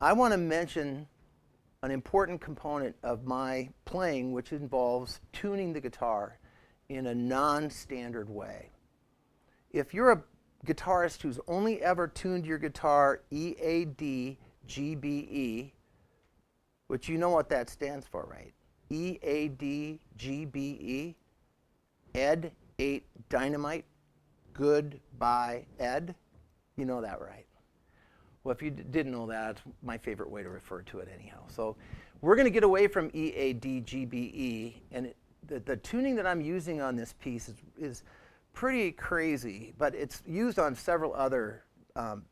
I want to mention an important component of my playing, which involves tuning the guitar in a non-standard way. If you're a guitarist who's only ever tuned your guitar E, A, D, G, B, E, which you know what that stands for, right? E, A, D, G, B, E. Ed, 8, dynamite. Goodbye, Ed. You know that, right? Well, if you didn't know that, that's my favorite way to refer to it anyhow. So we're going to get away from E, A, D, G, B, E. And the tuning that I'm using on this piece is pretty crazy, but it's used on several other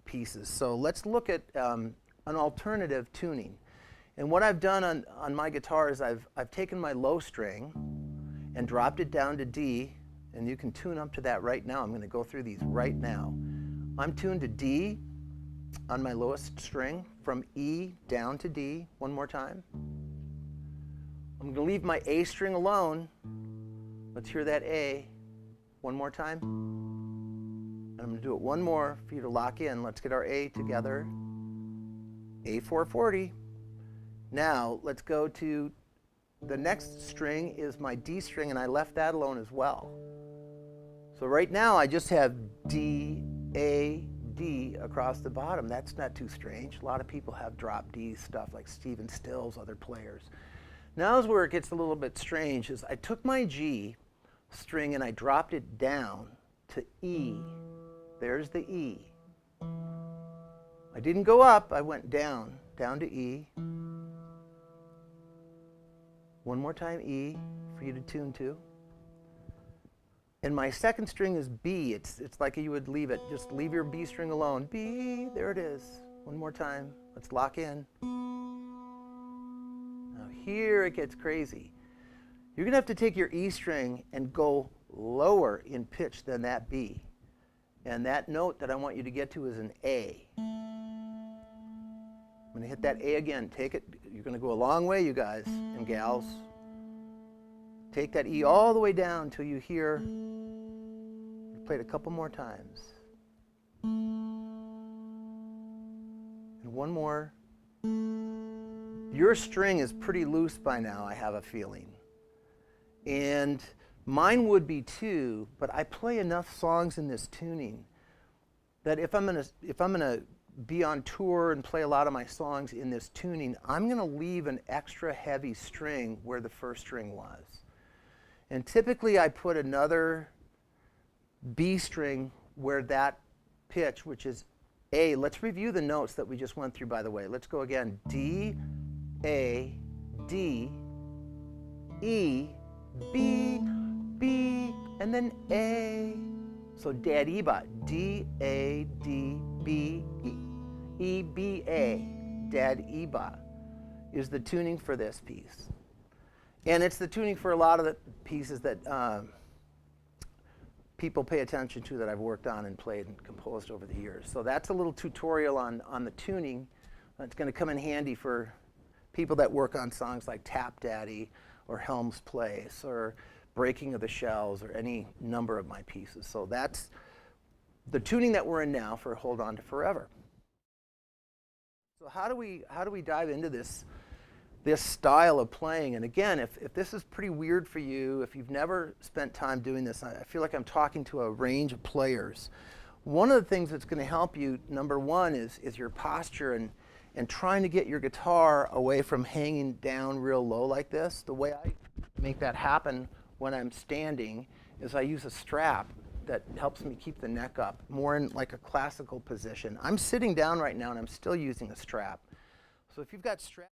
pieces. So let's look at an alternative tuning. And what I've done on my guitar is I've taken my low string and dropped it down to D, and you can tune up to that right now. I'm going to go through these right now. I'm tuned to D on my lowest string, from E down to D. One more time. I'm going to leave my A string alone. Let's hear that A. One more time. And I'm going to do it one more for you to lock in. Let's get our A together. A440. Now, let's go to the next string is my D string, and I left that alone as well. So right now, I just have D, A, D across the bottom. That's not too strange. A lot of people have drop D stuff, like Stephen Stills, other players. Now is where it gets a little bit strange, is I took my G string and I dropped it down to E. There's the E. I didn't go up, I went down to E. One more time, E, for you to tune to. And my second string is B. It's like you would leave it. Just leave your B string alone. B, there it is. One more time. Let's lock in. Now here it gets crazy. You're going to have to take your E string and go lower in pitch than that B. And that note that I want you to get to is an A. I'm going to hit that A again. Take it. You're going to go a long way, you guys and gals. Take that E all the way down until you hear, play it a couple more times. And one more. Your string is pretty loose by now, I have a feeling. And mine would be too, but I play enough songs in this tuning that if I'm gonna be on tour and play a lot of my songs in this tuning, I'm gonna leave an extra heavy string where the first string was. And typically I put another B string where that pitch, which is A. Let's review the notes that we just went through, by the way. Let's go again. D, A, D, E, B, B, and then A. So Dad-E-Ba, D, A, D, B, E. E, B, A, Dad-E-Ba is the tuning for this piece. And it's the tuning for a lot of the pieces that people pay attention to that I've worked on and played and composed over the years. So that's a little tutorial on the tuning. It's going to come in handy for people that work on songs like Tap Daddy or Helm's Place or Breaking of the Shells or any number of my pieces. So that's the tuning that we're in now for Hold On to Forever. So how do we dive into this style of playing? And again, if this is pretty weird for you, if you've never spent time doing this, I feel like I'm talking to a range of players. One of the things that's going to help you, number one, is your posture and trying to get your guitar away from hanging down real low like this. The way I make that happen when I'm standing is I use a strap that helps me keep the neck up, more in like a classical position. I'm sitting down right now and I'm still using a strap. So if you've got strap